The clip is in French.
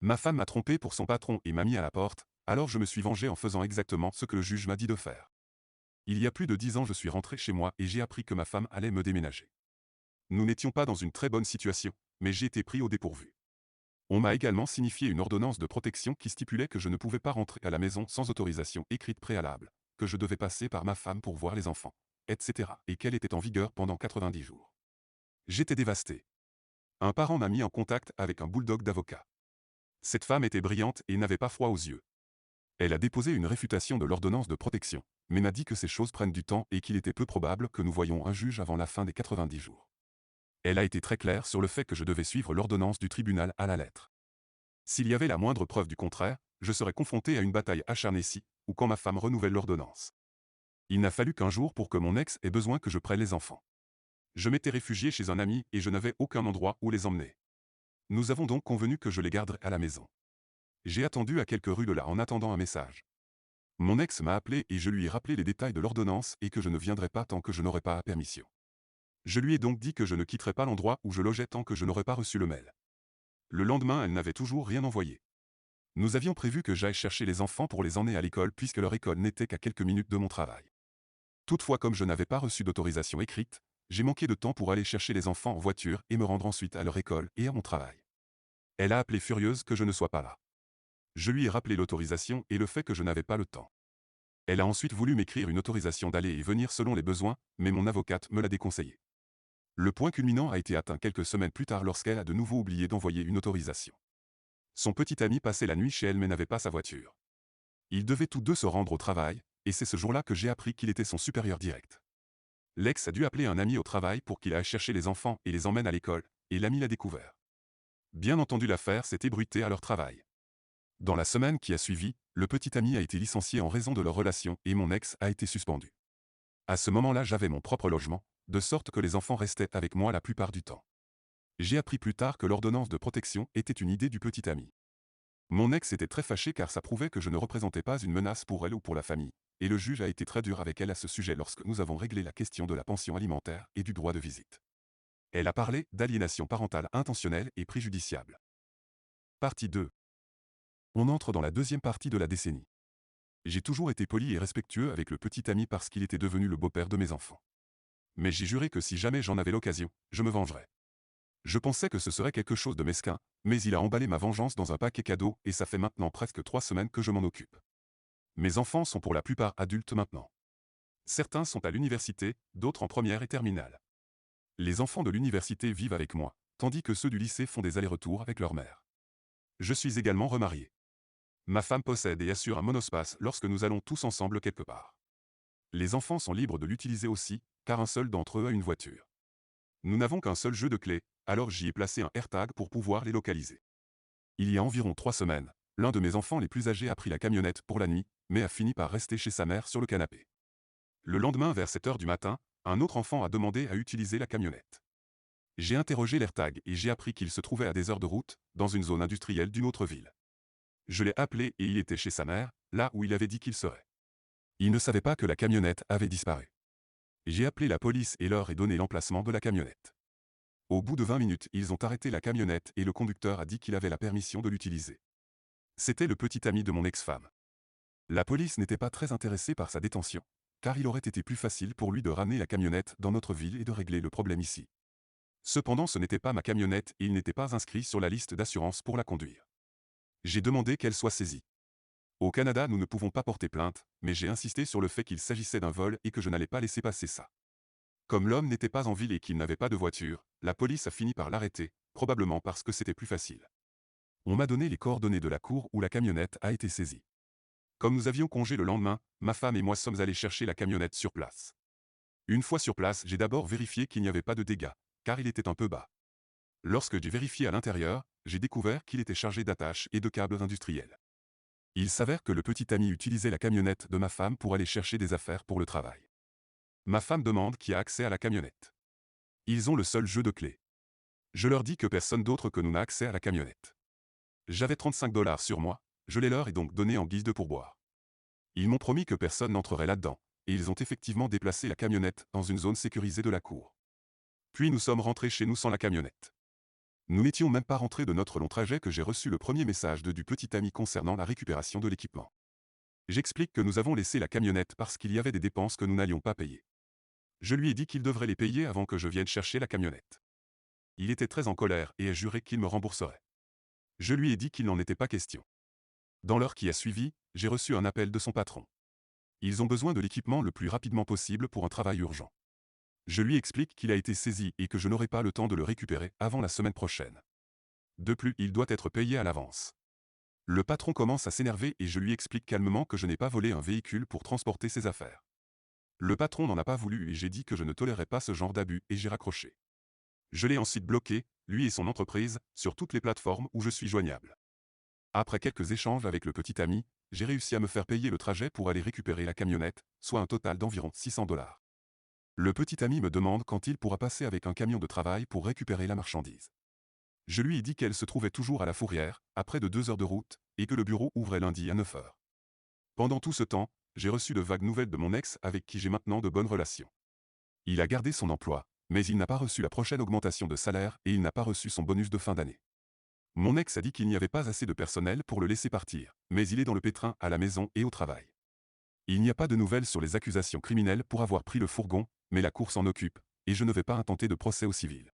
Ma femme m'a trompé pour son patron et m'a mis à la porte, alors je me suis vengé en faisant exactement ce que le juge m'a dit de faire. Il y a plus de 10 ans je suis rentré chez moi et j'ai appris que ma femme allait me déménager. Nous n'étions pas dans une très bonne situation, mais j'ai été pris au dépourvu. On m'a également signifié une ordonnance de protection qui stipulait que je ne pouvais pas rentrer à la maison sans autorisation écrite préalable, que je devais passer par ma femme pour voir les enfants, etc. et qu'elle était en vigueur pendant 90 jours. J'étais dévasté. Un parent m'a mis en contact avec un bulldog d'avocat. Cette femme était brillante et n'avait pas froid aux yeux. Elle a déposé une réfutation de l'ordonnance de protection, mais m'a dit que ces choses prennent du temps et qu'il était peu probable que nous voyions un juge avant la fin des 90 jours. Elle a été très claire sur le fait que je devais suivre l'ordonnance du tribunal à la lettre. S'il y avait la moindre preuve du contraire, je serais confronté à une bataille acharnée si, ou quand ma femme renouvelle l'ordonnance. Il n'a fallu qu'un jour pour que mon ex ait besoin que je prenne les enfants. Je m'étais réfugié chez un ami et je n'avais aucun endroit où les emmener. Nous avons donc convenu que je les garderais à la maison. J'ai attendu à quelques rues de là en attendant un message. Mon ex m'a appelé et je lui ai rappelé les détails de l'ordonnance et que je ne viendrais pas tant que je n'aurais pas la permission. Je lui ai donc dit que je ne quitterais pas l'endroit où je logeais tant que je n'aurais pas reçu le mail. Le lendemain, elle n'avait toujours rien envoyé. Nous avions prévu que j'aille chercher les enfants pour les emmener à l'école puisque leur école n'était qu'à quelques minutes de mon travail. Toutefois, comme je n'avais pas reçu d'autorisation écrite, j'ai manqué de temps pour aller chercher les enfants en voiture et me rendre ensuite à leur école et à mon travail. Elle a appelé furieuse que je ne sois pas là. Je lui ai rappelé l'autorisation et le fait que je n'avais pas le temps. Elle a ensuite voulu m'écrire une autorisation d'aller et venir selon les besoins, mais mon avocate me l'a déconseillé. Le point culminant a été atteint quelques semaines plus tard lorsqu'elle a de nouveau oublié d'envoyer une autorisation. Son petit ami passait la nuit chez elle mais n'avait pas sa voiture. Ils devaient tous deux se rendre au travail, et c'est ce jour-là que j'ai appris qu'il était son supérieur direct. L'ex a dû appeler un ami au travail pour qu'il aille chercher les enfants et les emmène à l'école, et l'ami l'a découvert. Bien entendu, l'affaire s'est ébruitée à leur travail. Dans la semaine qui a suivi, le petit ami a été licencié en raison de leur relation et mon ex a été suspendu. À ce moment-là, j'avais mon propre logement, de sorte que les enfants restaient avec moi la plupart du temps. J'ai appris plus tard que l'ordonnance de protection était une idée du petit ami. Mon ex était très fâché car ça prouvait que je ne représentais pas une menace pour elle ou pour la famille, et le juge a été très dur avec elle à ce sujet lorsque nous avons réglé la question de la pension alimentaire et du droit de visite. Elle a parlé d'aliénation parentale intentionnelle et préjudiciable. Partie 2. On entre dans la deuxième partie de la décennie. J'ai toujours été poli et respectueux avec le petit ami parce qu'il était devenu le beau-père de mes enfants. Mais j'ai juré que si jamais j'en avais l'occasion, je me vengerais. Je pensais que ce serait quelque chose de mesquin, mais il a emballé ma vengeance dans un paquet cadeau et ça fait maintenant presque 3 semaines que je m'en occupe. Mes enfants sont pour la plupart adultes maintenant. Certains sont à l'université, d'autres en première et terminale. Les enfants de l'université vivent avec moi, tandis que ceux du lycée font des allers-retours avec leur mère. Je suis également remarié. Ma femme possède et assure un monospace lorsque nous allons tous ensemble quelque part. Les enfants sont libres de l'utiliser aussi, car un seul d'entre eux a une voiture. Nous n'avons qu'un seul jeu de clés, alors j'y ai placé un AirTag pour pouvoir les localiser. Il y a environ 3 semaines, l'un de mes enfants les plus âgés a pris la camionnette pour la nuit, mais a fini par rester chez sa mère sur le canapé. Le lendemain vers 7 heures du matin, un autre enfant a demandé à utiliser la camionnette. J'ai interrogé l'AirTag et j'ai appris qu'il se trouvait à des heures de route, dans une zone industrielle d'une autre ville. Je l'ai appelé et il était chez sa mère, là où il avait dit qu'il serait. Il ne savait pas que la camionnette avait disparu. J'ai appelé la police et leur ai donné l'emplacement de la camionnette. Au bout de 20 minutes, ils ont arrêté la camionnette et le conducteur a dit qu'il avait la permission de l'utiliser. C'était le petit ami de mon ex-femme. La police n'était pas très intéressée par sa détention, car il aurait été plus facile pour lui de ramener la camionnette dans notre ville et de régler le problème ici. Cependant, ce n'était pas ma camionnette et il n'était pas inscrit sur la liste d'assurance pour la conduire. J'ai demandé qu'elle soit saisie. Au Canada, nous ne pouvons pas porter plainte, mais j'ai insisté sur le fait qu'il s'agissait d'un vol et que je n'allais pas laisser passer ça. Comme l'homme n'était pas en ville et qu'il n'avait pas de voiture, la police a fini par l'arrêter, probablement parce que c'était plus facile. On m'a donné les coordonnées de la cour où la camionnette a été saisie. Comme nous avions congé le lendemain, ma femme et moi sommes allés chercher la camionnette sur place. Une fois sur place, j'ai d'abord vérifié qu'il n'y avait pas de dégâts, car il était un peu bas. Lorsque j'ai vérifié à l'intérieur, j'ai découvert qu'il était chargé d'attaches et de câbles industriels. Il s'avère que le petit ami utilisait la camionnette de ma femme pour aller chercher des affaires pour le travail. Ma femme demande qui a accès à la camionnette. Ils ont le seul jeu de clés. Je leur dis que personne d'autre que nous n'a accès à la camionnette. J'avais 35 $ sur moi, je les leur ai donc donné en guise de pourboire. Ils m'ont promis que personne n'entrerait là-dedans, et ils ont effectivement déplacé la camionnette dans une zone sécurisée de la cour. Puis nous sommes rentrés chez nous sans la camionnette. Nous n'étions même pas rentrés de notre long trajet que j'ai reçu le premier message du petit ami concernant la récupération de l'équipement. J'explique que nous avons laissé la camionnette parce qu'il y avait des dépenses que nous n'allions pas payer. Je lui ai dit qu'il devrait les payer avant que je vienne chercher la camionnette. Il était très en colère et a juré qu'il me rembourserait. Je lui ai dit qu'il n'en était pas question. Dans l'heure qui a suivi, j'ai reçu un appel de son patron. Ils ont besoin de l'équipement le plus rapidement possible pour un travail urgent. Je lui explique qu'il a été saisi et que je n'aurai pas le temps de le récupérer avant la semaine prochaine. De plus, il doit être payé à l'avance. Le patron commence à s'énerver et je lui explique calmement que je n'ai pas volé un véhicule pour transporter ses affaires. Le patron n'en a pas voulu et j'ai dit que je ne tolérais pas ce genre d'abus et j'ai raccroché. Je l'ai ensuite bloqué, lui et son entreprise, sur toutes les plateformes où je suis joignable. Après quelques échanges avec le petit ami, j'ai réussi à me faire payer le trajet pour aller récupérer la camionnette, soit un total d'environ 600 $. Le petit ami me demande quand il pourra passer avec un camion de travail pour récupérer la marchandise. Je lui ai dit qu'elle se trouvait toujours à la Fourrière, à près de 2 heures de route, et que le bureau ouvrait lundi à 9 heures. Pendant tout ce temps, j'ai reçu de vagues nouvelles de mon ex avec qui j'ai maintenant de bonnes relations. Il a gardé son emploi, mais il n'a pas reçu la prochaine augmentation de salaire et il n'a pas reçu son bonus de fin d'année. Mon ex a dit qu'il n'y avait pas assez de personnel pour le laisser partir, mais il est dans le pétrin à la maison et au travail. Il n'y a pas de nouvelles sur les accusations criminelles pour avoir pris le fourgon, mais la cour s'en occupe, et je ne vais pas intenter de procès au civil.